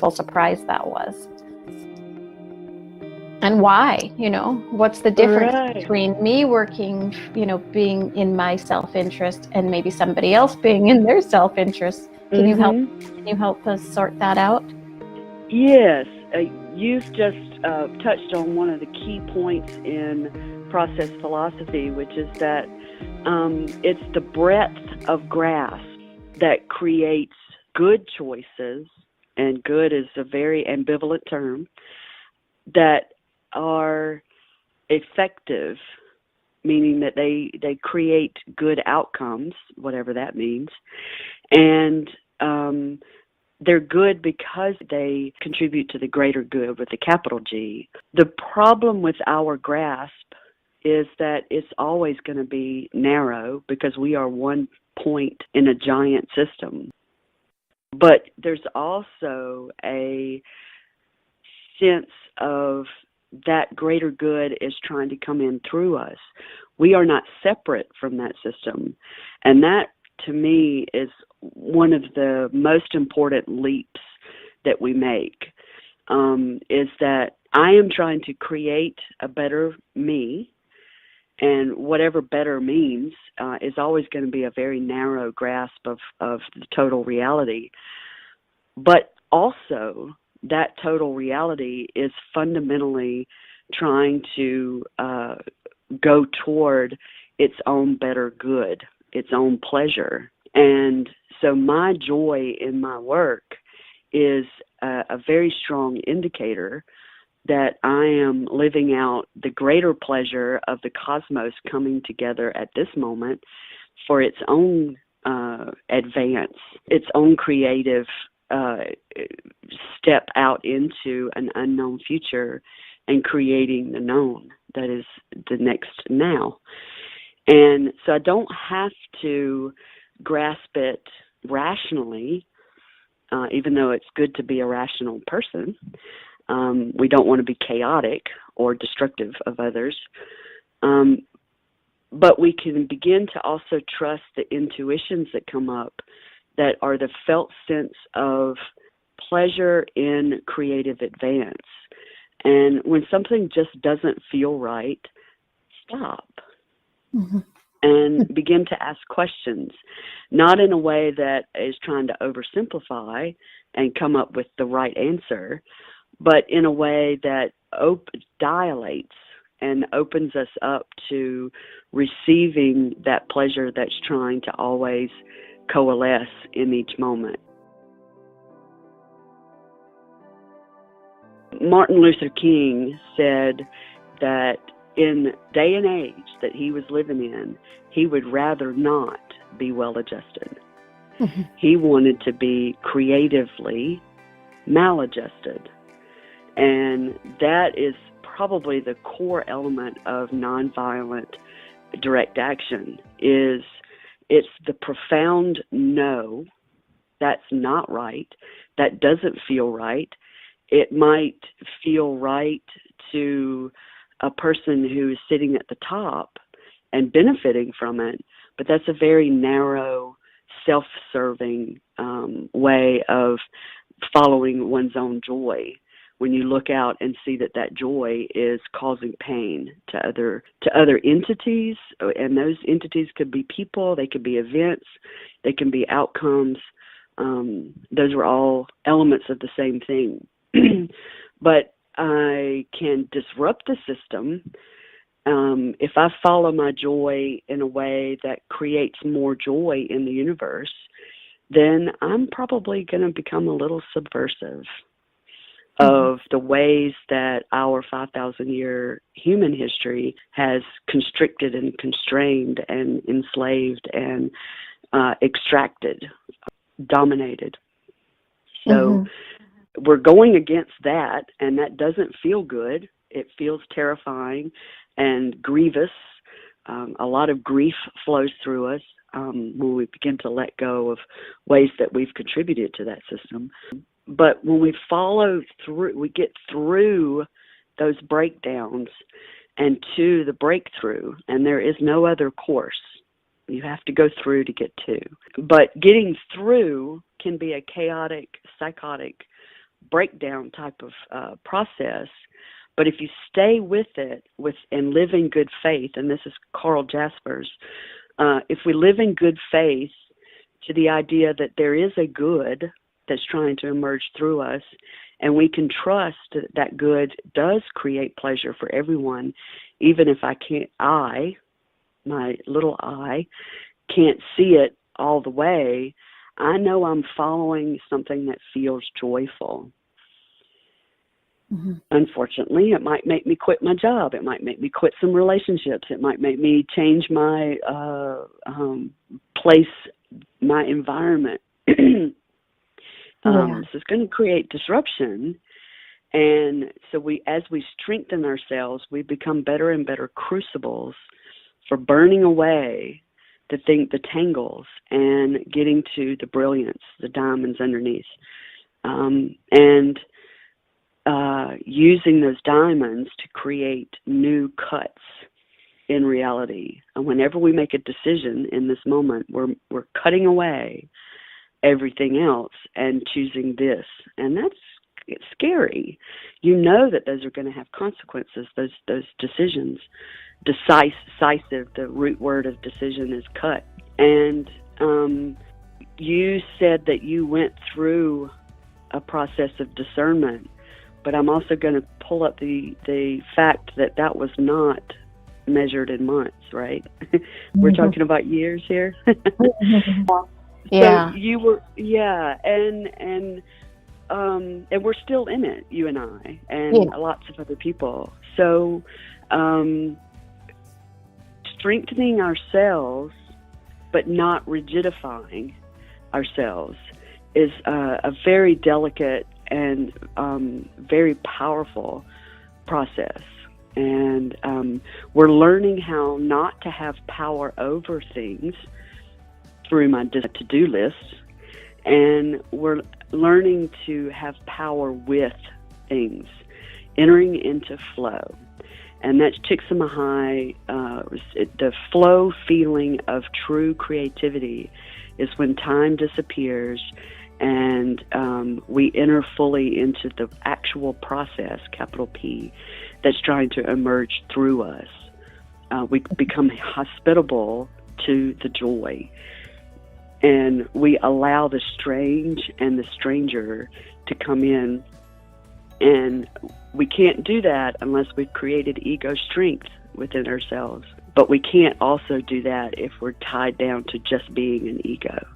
wonderful surprise that was. And why, what's the difference between me working, being in my self-interest and maybe somebody else being in their self-interest? Can you help us sort that out? Yes. You've just touched on one of the key points in process philosophy, which is that it's the breadth of grasp that creates good choices, and good is a very ambivalent term, that are effective, meaning that they create good outcomes, whatever that means, and they're good because they contribute to the greater good with a capital G. The problem with our grasp is that it's always going to be narrow because we are one point in a giant system. But there's also a sense of that greater good is trying to come in through us. We are not separate from that system. And that, to me, is one of the most important leaps that we make, is that I am trying to create a better me, and whatever better means is always going to be a very narrow grasp of the total reality. But also, that total reality is fundamentally trying to go toward its own better good, its own pleasure. And so my joy in my work is a very strong indicator that I am living out the greater pleasure of the cosmos coming together at this moment for its own advance, its own creative step out into an unknown future and creating the known that is the next now. And so I don't have to grasp it rationally, even though it's good to be a rational person. We don't want to be chaotic or destructive of others. But we can begin to also trust the intuitions that come up that are the felt sense of pleasure in creative advance. And when something just doesn't feel right, stop. And begin to ask questions, not in a way that is trying to oversimplify and come up with the right answer, but in a way that dilates and opens us up to receiving that pleasure that's trying to always coalesce in each moment. Martin Luther King said that in the day and age that he was living in, he would rather not be well-adjusted. He wanted to be creatively maladjusted. And that is probably the core element of nonviolent direct action, is it's the profound no, that's not right, that doesn't feel right. It might feel right to a person who is sitting at the top and benefiting from it, but that's a very narrow, self-serving way of following one's own joy. When you look out and see that that joy is causing pain to other entities, and those entities could be people, they could be events, they can be outcomes. Those are all elements of the same thing. But I can disrupt the system if I follow my joy in a way that creates more joy in the universe. Then I'm probably going to become a little subversive of the ways that our 5,000-year human history has constricted and constrained and enslaved and extracted, dominated. So we're going against that, and that doesn't feel good. It feels terrifying and grievous. A lot of grief flows through us when we begin to let go of ways that we've contributed to that system. But when we follow through, we get through those breakdowns and to the breakthrough, and there is no other course. You have to go through to get to. But getting through can be a chaotic, psychotic breakdown type of process. But if you stay with it and live in good faith, and this is Karl Jaspers, if we live in good faith to the idea that there is a good that's trying to emerge through us, and we can trust that good does create pleasure for everyone, even if my little I, can't see it all the way, I know I'm following something that feels joyful. Mm-hmm. Unfortunately, it might make me quit my job. It might make me quit some relationships. It might make me change my place, my environment. So it's going to create disruption. And so as we strengthen ourselves, we become better and better crucibles for burning away the tangles and getting to the brilliance, the diamonds underneath. And using those diamonds to create new cuts in reality. And whenever we make a decision in this moment, we're cutting away everything else and choosing this. And it's scary. You know that those are going to have consequences, those decisions. Decisive, the root word of decision is cut. And you said that you went through a process of discernment, but I'm also going to pull up the fact that was not measured in months, right? We're talking about years here. Yeah. So you were, and we're still in it, you and I, and lots of other people. So strengthening ourselves, but not rigidifying ourselves, is a very delicate and very powerful process. And we're learning how not to have power over things through my to-do list, and we're learning to have power with things, entering into flow. And that's Csikszentmihalyi. The flow feeling of true creativity is when time disappears and we enter fully into the actual process, capital P, that's trying to emerge through us. We become hospitable to the joy. And we allow the strange and the stranger to come in. And we can't do that unless we've created ego strength within ourselves. But we can't also do that if we're tied down to just being an ego.